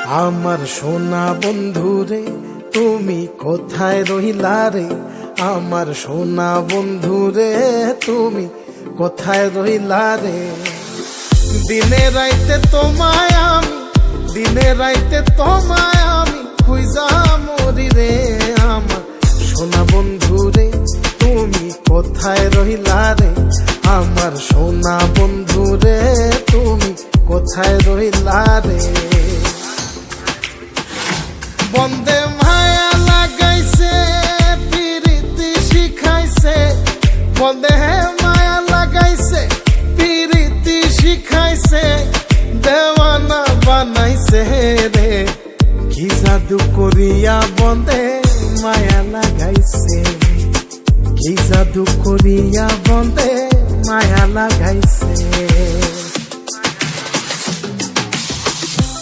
আমার সোনা বন্ধু রে তুমি কোথায় রইলা রে, আমার সোনা বন্ধু রে তুমি কোথায় রইলা রে। দিনে রাইতে তোমায় আমি, দিনে রাইতে তোমায় আমি খুঁজা মরি রে। আমার সোনা বন্ধু রে তুমি কোথায় রইলা রে, আমার সোনা বন্ধু রে তুমি কোথায় রইলা রে। বন্দে মায়া লাগাইছে প্রীতি শিখাইছে, বন্দে মায়া লাগাইছে প্রীতি শিখাইছে, দেওয়ানা বানাইছে রে। কি জাদু করিয়া বন্দে মায়া লাগাইছে, কি জাদু করিয়া বন্দে মায়া লাগাইছে।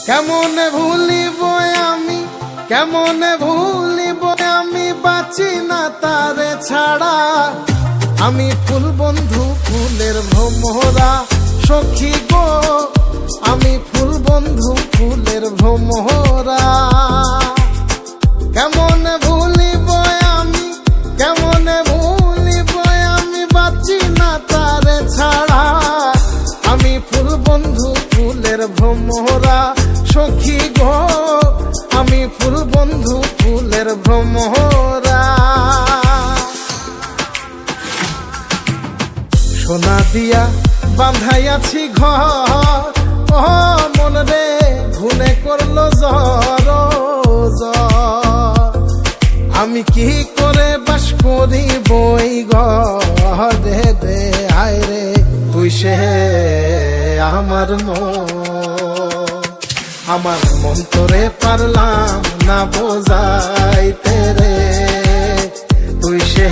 কেমনে ভুলিব আমি, কেমনে ভুলিব আমি, বাঁচি না তারে ছাড়া। আমি ফুল বন্ধু ফুলের ভ্রমরা সখী গো, আমি ফুল বন্ধু ফুলের ভ্রমরা। কেমনে ভুলিব আমি, কেমনে ভুলিব আমি, বাঁচি না তারে ছাড়া। আমি ফুল বন্ধু ফুলের ভ্রমরা সখী গো, আমি ফুল বন্ধু ফুলের ভ্রমরা। সোনা দিয়া বাঁধাইয়াছি ঘর, ও মন রে ঘুনে করলো জ্বর জ্বর। আমি কি করে বাস করি বই ঘরে দে, আয় রে তুই সে আমার আমার মন তোরে পারলাম না বোঝাইতে রে। তুই সে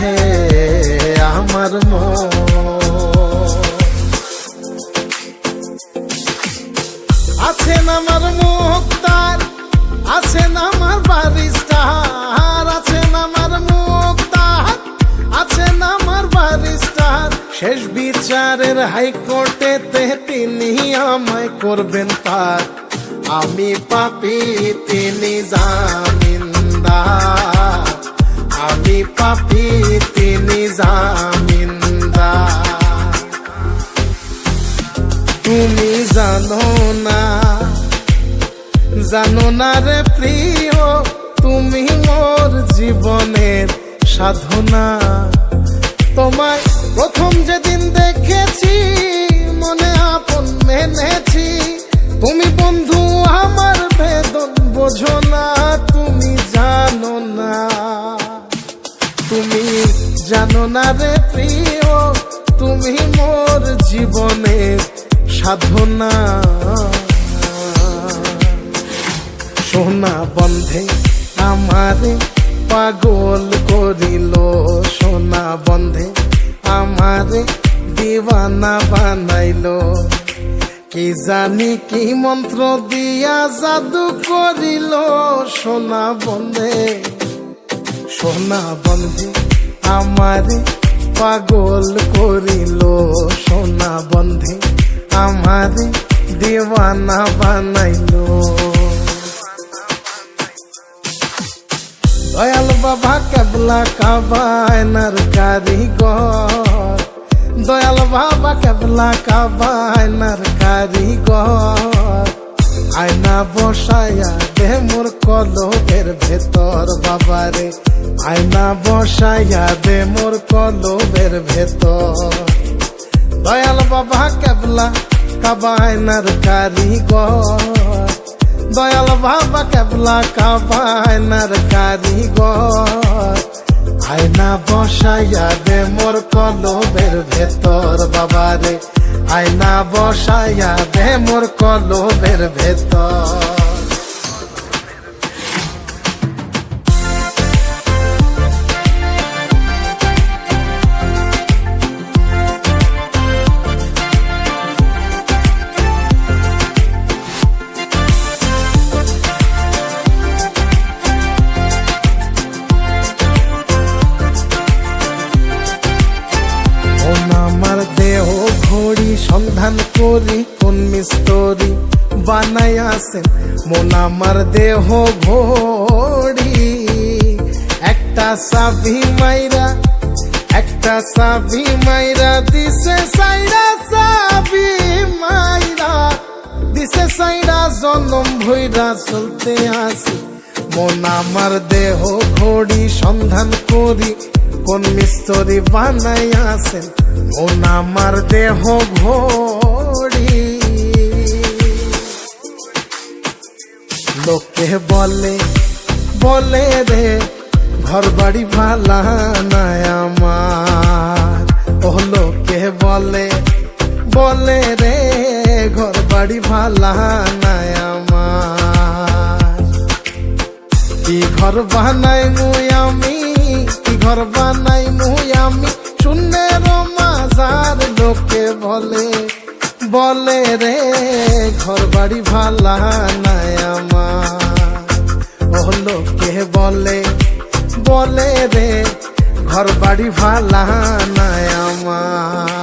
আমার আছেন আমার মুক্তার, আছেন আমার বারিস্টার, আছেন আমার মুক্তার, আছেন আমার বারিস্টার। শেষ বিচারের হাইকোর্টেতে তিনি আমায় করবেন পার। আমি পাপী তিনি জামিনদার, আমি পাপী তিনি জামিনদার। তুমি জানো না, জানো না রে প্রিয়, তুমি মোর জীবনের সাধনা। তোমায় প্রথম যেদিন দেখেছি মনে আপন মেনেছি। তুমি বন্ধু আমার বেদন বোঝো না, তুমি জানো না, তুমি জানো না রে প্রিয়, তুমি মোর জীবনের সাধনা। সোনা বন্ধে আমারে পাগল করিল, সোনা বন্ধে আমারে দিওয়ানা বানাইলো। কি জানি কি মন্ত্র দিয়া জাদু করিল, সোনা বন্ধে, সোনা বন্ধে আমারে পাগল করিল, সোনা বন্ধে আমারে দিওয়ানা বানাইলো। দয়াল বাবা কেবলা কাবায়নার কারিগর, দয়াল বাবা কেবলা কাবায়নার কারিগর। আয়না বসায়া দে মোর কলবের ভেতর বাবারে, আয়না বসায়া দে মোর কলবের ভেতর। দয়াল বাবা কেবলা কাবায়নার কারিগর, দয়াল বাবা কেবলা কাবায়নার কারিগর। আয়না বসাইয়া দে মোর কলবের ভেতর বাবারে, আয়না বসাইয়া দে মোর কলবের ভেতর। সন্ধান করি কোন মিস্তরি বানায়া আছেন, মন আমার দেহ ঘড়ি। একটা চাবি মাইরা দিছে সাইরা, চাবি মাইরা দিছে সাইরা, জনম ভইরা চলতে আসি। মন আমার দেহ ঘড়ি, সন্ধান করি কোন মিস্ত্রি বানাই আছেন, মন আমার দেহ ঘড়ি। লোকে বলে রে ঘর বাড়ি ভালা নাই আমার, ও লোকে বলে রে ঘর বাড়ি ভালা নাই আমার। কি ঘর বানাই মুই আমি, কি ঘর বানাই মুই আমি, শূন্যের মাঝার লোকে বলে রে ঘর বাড়ি ভালা নাই আমার, ও লোকে বলে রে ঘর বাড়ি ভালা নাই আমার।